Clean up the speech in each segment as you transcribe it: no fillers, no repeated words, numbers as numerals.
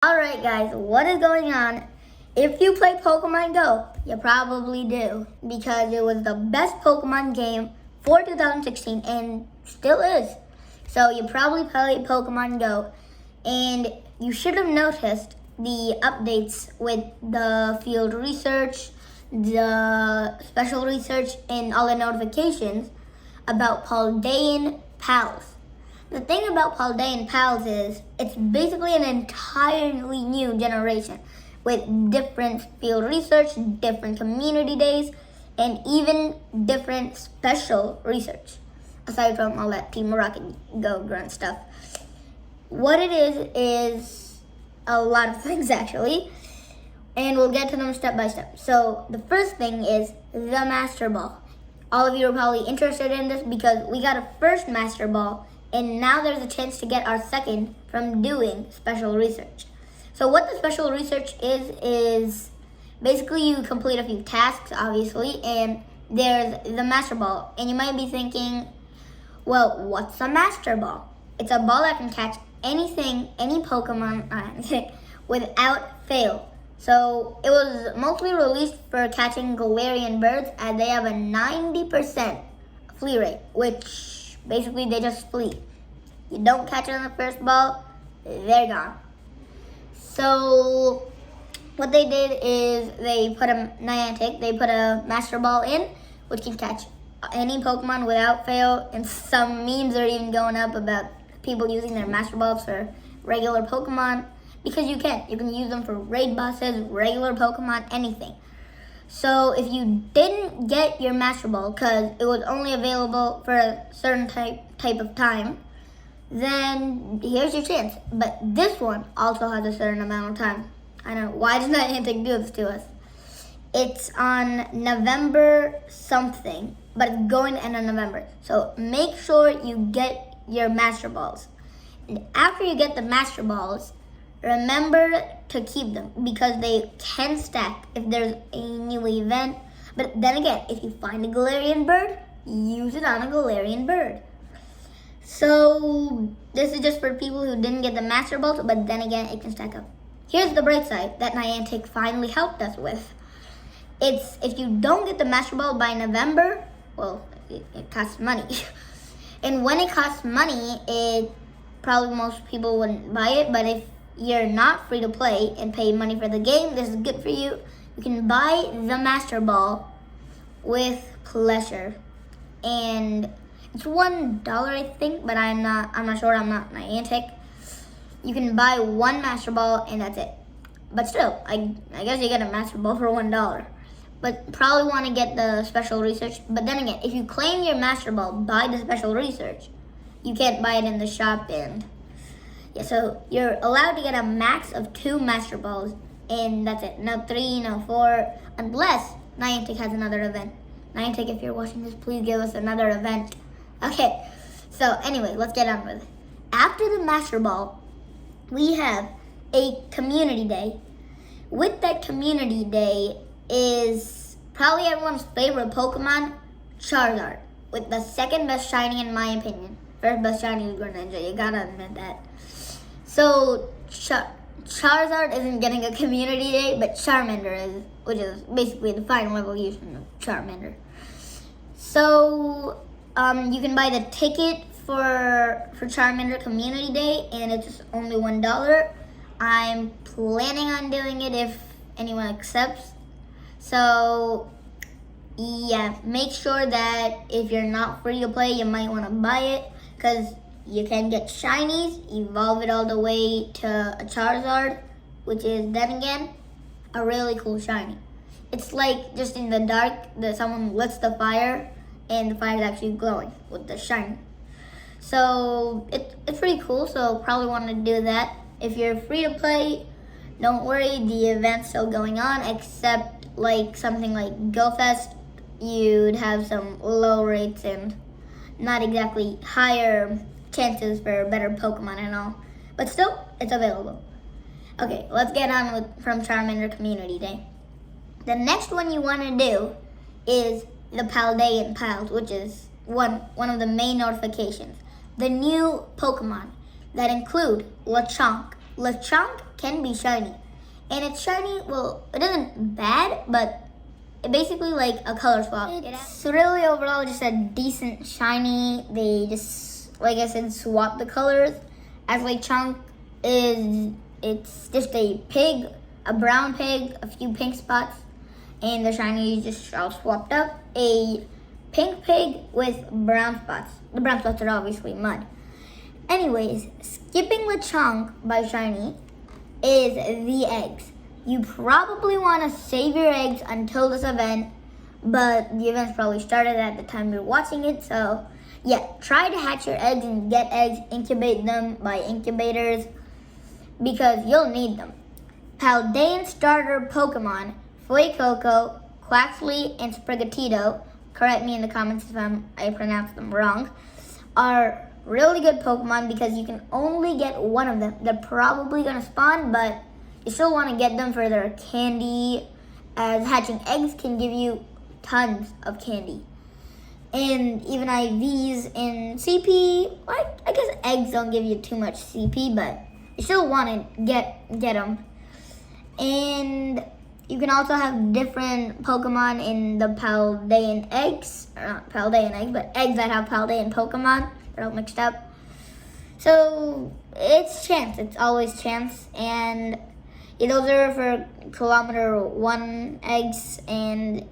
Alright guys, what is going on? If you play Pokemon Go, you probably do, because it was the best Pokemon game for 2016 and still is. So you probably played Pokemon Go, and you should have noticed the updates with the field research, the special research, and all the notifications about Paldean Pals. The thing about Paldean Pals is it's basically an entirely new generation with different field research, different community days, and even different special research, aside from all that Team Rocket Go grunt stuff. What it is a lot of things actually, and we'll get to them step by step. So the first thing is the Master Ball. All of you are probably interested in this because we got a first Master Ball, and now there's a chance to get our second from doing special research. So what the special research is basically you complete a few tasks, obviously, and there's the Master Ball. And you might be thinking, well, what's a Master Ball? It's a ball that can catch anything, any Pokemon without fail. So it was mostly released for catching Galarian birds, and they have a 90% flee rate, which basically they just flee. You don't catch it on the first ball, they're gone. So what they did is they put a Niantic, they put a Master Ball in, which can catch any Pokemon without fail. And some memes are even going up about people using their Master Balls for regular Pokemon, because you can use them for raid bosses, regular Pokemon, anything. So if you didn't get your Master Ball because it was only available for a certain type of time, then here's your chance. But this one also has a certain amount of time. I don't know, why does Niantic do this to us? It's on November something, but it's going to end on November. So make sure you get your Master Balls. And after you get the Master Balls, remember to keep them because they can stack if there's a new event. But then again, if you find a Galarian bird, use it on a Galarian bird. So this is just for people who didn't get the Master Balls, but then again, it can stack up. Here's the bright side that Niantic finally helped us with. It's if you don't get the Master Ball by November, well, it costs money. And when it costs money, it probably most people wouldn't buy it, but if you're not free to play and pay money for the game, this is good for you. You can buy the Master Ball with pleasure. And it's $1, I think, but I'm not sure. I'm not Niantic. You can buy one Master Ball and that's it. But still, I guess you get a Master Ball for $1. But probably want to get the special research. But then again, if you claim your Master Ball by the special research, you can't buy it in the shop. And yeah, so you're allowed to get a max of 2 Master Balls, and that's it. No 3, no 4, unless Niantic has another event. Niantic, if you're watching this, please give us another event. Okay, so anyway, let's get on with it. After the Master Ball, we have a community day. With that community day is probably everyone's favorite Pokemon, Charizard, with the second best shiny in my opinion. First best shiny is Greninja, you gotta admit that. So Charizard isn't getting a community day, but Charmander is, which is basically the final evolution of Charmander. So you can buy the ticket for Charmander Community Day, and it's only $1. I'm planning on doing it if anyone accepts. So yeah, make sure that if you're not free to play, you might want to buy it, because you can get shinies, evolve it all the way to a Charizard, which is then again a really cool shiny. It's like just in the dark that someone lit the fire and the fire is actually glowing with the shiny. So it's pretty cool, so probably want to do that. If you're free to play, don't worry, the event's still going on, except like something like GoFest, you'd have some low rates and not exactly higher chances for better Pokemon and all. But still, it's available. Okay, let's get on with from Charmander Community Day. The next one you want to do is the Paldean Pals, which is one of the main notifications. The new Pokemon that include Lechonk, Lechonk can be shiny. And it's shiny, well, it isn't bad, but it basically like a color swap. It's really overall just a decent shiny. They just, like I said, swap the colors. As Lechonk it's just a pig, a brown pig, a few pink spots, and the shiny is just all swapped up. A pink pig with brown spots. The brown spots are obviously mud. Anyways, skipping Lechonk by shiny is the eggs. You probably want to save your eggs until this event, but the event's probably started at the time you're watching it, so yeah, try to hatch your eggs and get eggs, incubate them by incubators, because you'll need them. Paldean starter Pokemon, Fuecoco, Quaxley, and Sprigatito, correct me in the comments if I pronounced them wrong, are really good Pokemon because you can only get one of them. They're probably going to spawn, but you still want to get them for their candy, as hatching eggs can give you tons of candy. And even IVs in CP, I guess eggs don't give you too much CP, but you still want to get them. And you can also have different Pokemon in the Paldean eggs, or not Paldean eggs, but eggs that have Paldean Pokemon. They're all mixed up. So it's chance. It's always chance. And those are for kilometer 1 eggs. And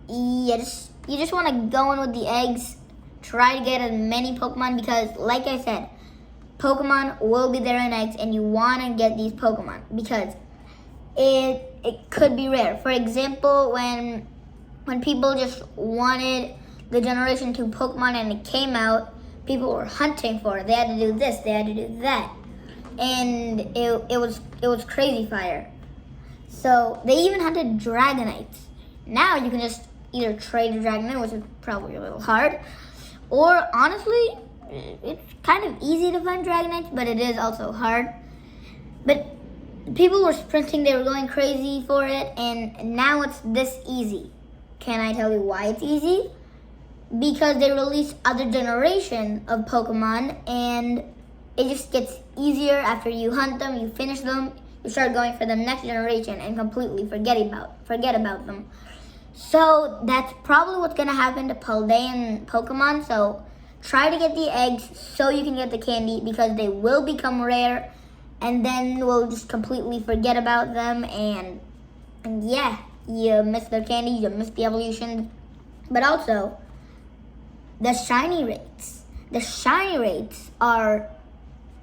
you just want to go in with the eggs. Try to get as many Pokemon because, like I said, Pokemon will be there in eggs, and you want to get these Pokemon because it could be rare. For example, when people just wanted the Generation 2 Pokemon and it came out, people were hunting for it. They had to do this, they had to do that. And it was crazy fire. So they even hunted Dragonites. Now you can just either trade a Dragonite, which is probably a little hard, or honestly, it's kind of easy to find Dragonites, but it is also hard. But people were sprinting, they were going crazy for it, and now it's this easy. Can I tell you why it's easy? Because they release other generation of Pokemon, and it just gets easier after you hunt them, you finish them, you start going for the next generation and completely forget about them. So that's probably what's going to happen to Paldean Pokemon. So try to get the eggs so you can get the candy, because they will become rare, and then we'll just completely forget about them, and yeah, you miss their candy, you miss the evolution. But also, the shiny rates. The shiny rates are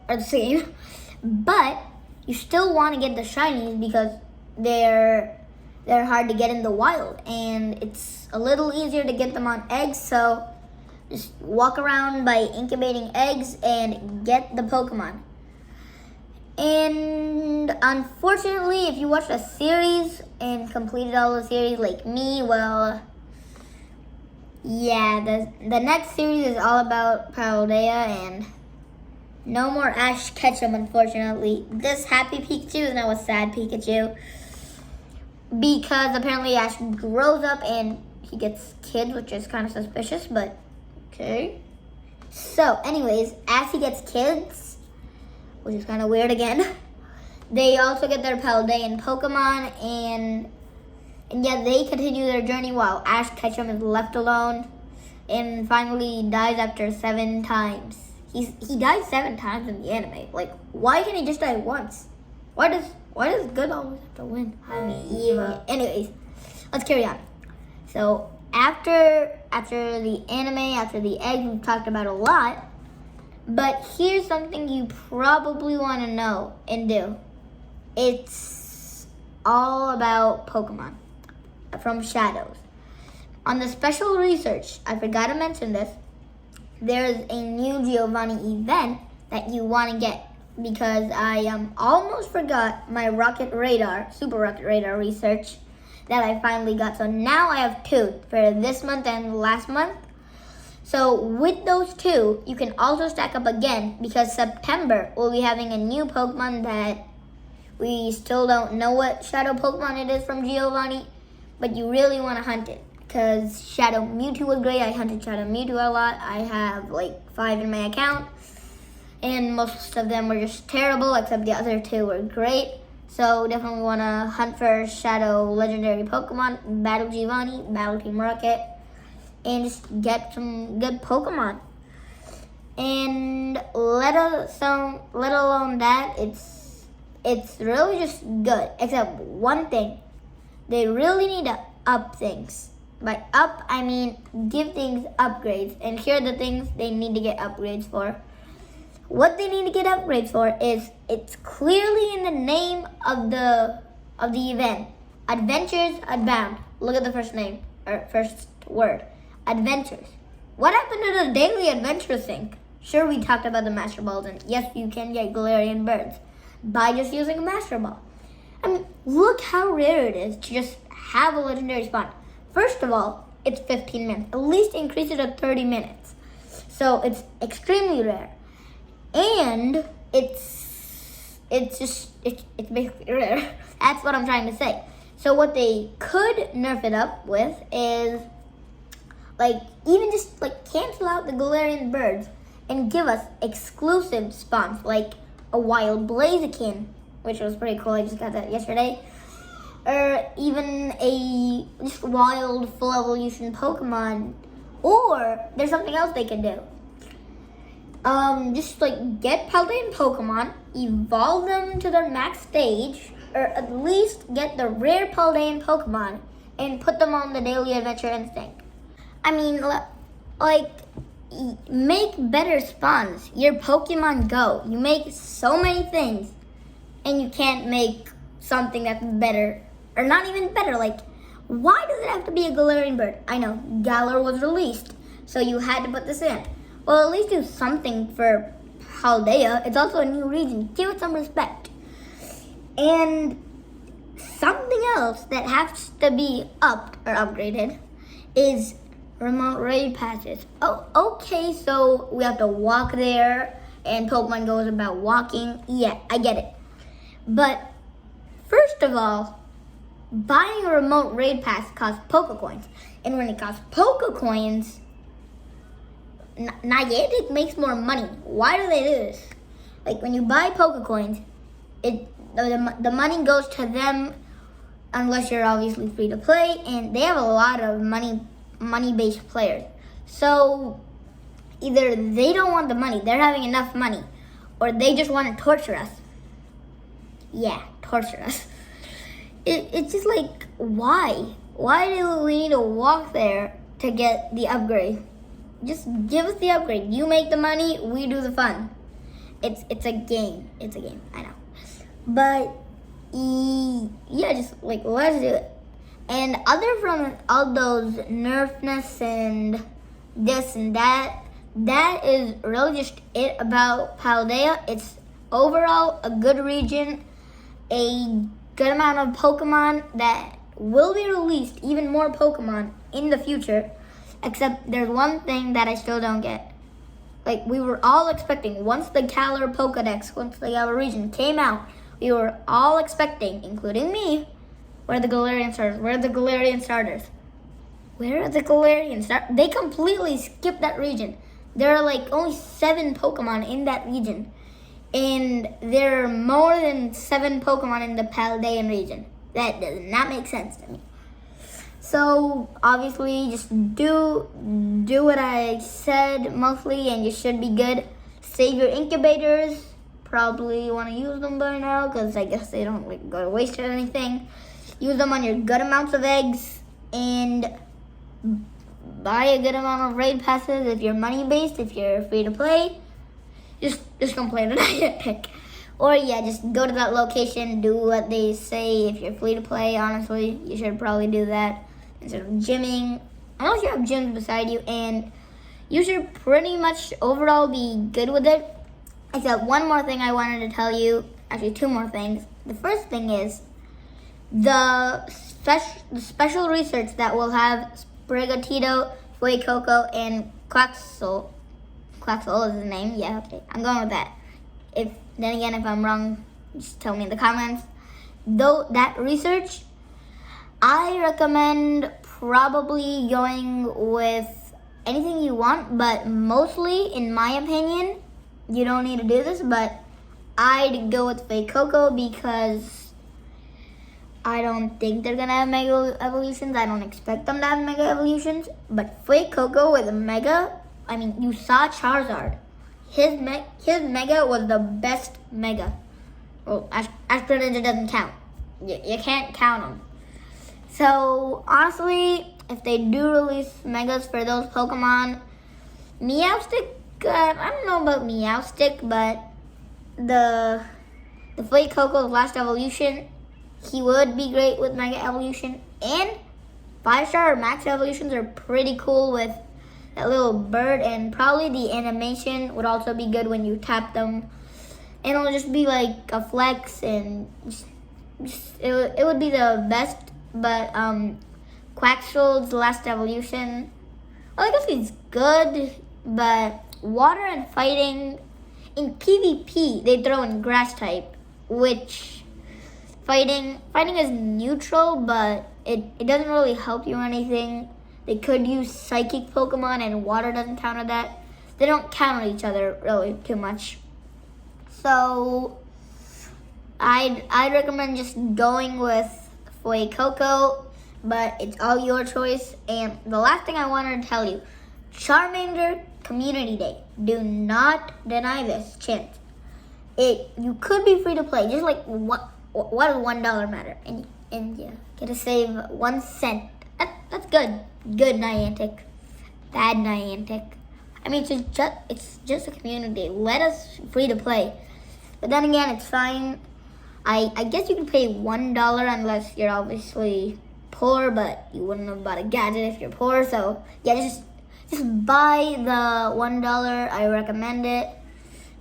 the same, but you still want to get the shinies because they're hard to get in the wild, and it's a little easier to get them on eggs. So just walk around by incubating eggs and get the Pokemon. And unfortunately, if you watched a series and completed all the series like me, well, yeah, the next series is all about Paldea, and no more Ash Ketchum, unfortunately. This happy Pikachu is now a sad Pikachu, because apparently Ash grows up and he gets kids, which is kind of suspicious, but okay. So anyways, as he gets kids, which is kind of weird again, they also get their Paldean Pokemon, and yeah, they continue their journey while Ash Ketchum is left alone and finally dies after 7 times. He died 7 times in the anime. Like, why can't he just die once? Why does good always have to win? I mean, evil. Anyways, let's carry on. So after the anime, after the egg, we've talked about a lot. But here's something you probably want to know and do. It's all about Pokemon from Shadows. On the special research, I forgot to mention this, there's a new Giovanni event that you want to get, because I almost forgot my Super Rocket Radar research that I finally got. So now I have 2 for this month and last month. So with those 2, you can also stack up again, because September we'll be having a new Pokemon that we still don't know what Shadow Pokemon it is from Giovanni, but you really want to hunt it, because Shadow Mewtwo was great. I hunted Shadow Mewtwo a lot. I have like 5 in my account, and most of them were just terrible, except the other two were great. So definitely want to hunt for Shadow Legendary Pokemon, Battle Giovanni, Battle Team Rocket, and just get some good Pokemon. And let alone that, it's really just good. Except one thing, they really need to up things. By up, I mean give things upgrades. And here are the things they need to get upgrades for. What they need to get upgrades for is, it's clearly in the name of the event. Adventures Abound. Look at the first name, or first word. Adventures. What happened to the daily adventure thing? Sure, we talked about the Master Balls, and yes, you can get Galarian birds by just using a Master Ball. I mean, look how rare it is to just have a legendary spawn. First of all, it's 15 minutes. At least increase it to 30 minutes. So it's extremely rare. And it's basically rare. That's what I'm trying to say. So what they could nerf it up with is, like, even just like cancel out the Galarian birds and give us exclusive spawns, like a wild Blaziken, which was pretty cool. I just got that yesterday. Or even a just wild full evolution Pokemon. Or there's something else they can do. Just like get Paldean Pokemon, evolve them to their max stage, or at least get the rare Paldean Pokemon and put them on the Daily Adventure Instinct. I mean, like, make better spawns. Your Pokemon Go. You make so many things, and you can't make something that's better, or not even better. Like, why does it have to be a Galarian bird? I know, Galar was released, so you had to put this in. Well, at least do something for Paldea. It's also a new region. Give it some respect. And something else that has to be upped or upgraded is remote raid passes. Oh, okay, so we have to walk there, and Pokemon Go is about walking. Yeah, I get it. But first of all, buying a remote raid pass costs Pokecoins. And when it costs Pokecoins, Niantic makes more money. Why do they do this? Like, when you buy Pokecoins, the money goes to them, unless you're obviously free to play, and they have a lot of money-based players. So either they don't want the money, they're having enough money, or they just want to torture us. Yeah, torture us. It's just like, why? Why do we need to walk there to get the upgrade? Just give us the upgrade. You make the money, we do the fun. It's a game. It's a game, I know. But yeah, just like, let's do it. And other from all those nerfness and this and that is really just it about Paldea. It's overall a good region, a good amount of Pokemon that will be released, even more Pokemon in the future. Except there's one thing that I still don't get. Like, we were all expecting, once the Galar Pokedex, once the Galar region came out, we were all expecting, including me, where are the Galarian starters? Where are the Galarian starters? Where are the Galarian starters? They completely skipped that region. There are like only 7 Pokemon in that region. And there are more than 7 Pokemon in the Paldean region. That does not make sense to me. So obviously just do what I said mostly, and you should be good. Save your incubators. Probably want to use them by now, because I guess they don't like go to waste or anything. Use them on your good amounts of eggs, and buy a good amount of raid passes if you're money based. If you're free to play, just don't play the Niantic. Or yeah, just go to that location, do what they say. If you're free to play, honestly, you should probably do that instead of gymming. Unless you have gyms beside you, and you should pretty much overall be good with it. Except one more thing I wanted to tell you, actually 2 more things. The first thing is the special research that will have Sprigatito, Fuecoco, and Quaxel. Quaxel is his name, yeah, okay. I'm going with that. Then again, if I'm wrong, just tell me in the comments. Though that research, I recommend probably going with anything you want, but mostly, in my opinion, you don't need to do this, but I'd go with Fake Coco because I don't think they're gonna have Mega Evolutions. I don't expect them to have Mega Evolutions. But Fake Coco with a Mega, I mean, you saw Charizard. His Mega was the best Mega. Well, Astro Ninja doesn't count. You can't count them. So, honestly, if they do release Megas for those Pokemon, Meowstic, I don't know about Meowstic, but the Fake Coco's last evolution, he would be great with Mega Evolution. And 5-star or Max Evolutions are pretty cool with that little bird, and probably the animation would also be good when you tap them. And it'll just be like a flex, and it would be the best. But Quaxold's last evolution, well, I guess he's good, but water and fighting, in PvP, they throw in grass type, which fighting is neutral, but it doesn't really help you or anything. They could use psychic Pokemon, and water doesn't counter that. They don't counter each other really too much. So I'd recommend just going with Fake Coco, but it's all your choice. And the last thing I wanted to tell you, Charmander Community Day. Do not deny this chance. You could be free to play. Just like what does $1 matter? And yeah, get to save 1 cent. That's good. Good Niantic. Bad Niantic. I mean, it's just a community. Let us free to play. But then again, it's fine. I guess you can pay $1 unless you're obviously poor, but you wouldn't have bought a gadget if you're poor. So yeah, just buy the $1. I recommend it.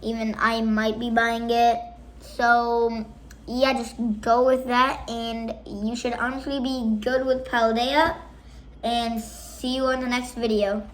Even I might be buying it. So yeah, just go with that, and you should honestly be good with Paldea. And see you on the next video.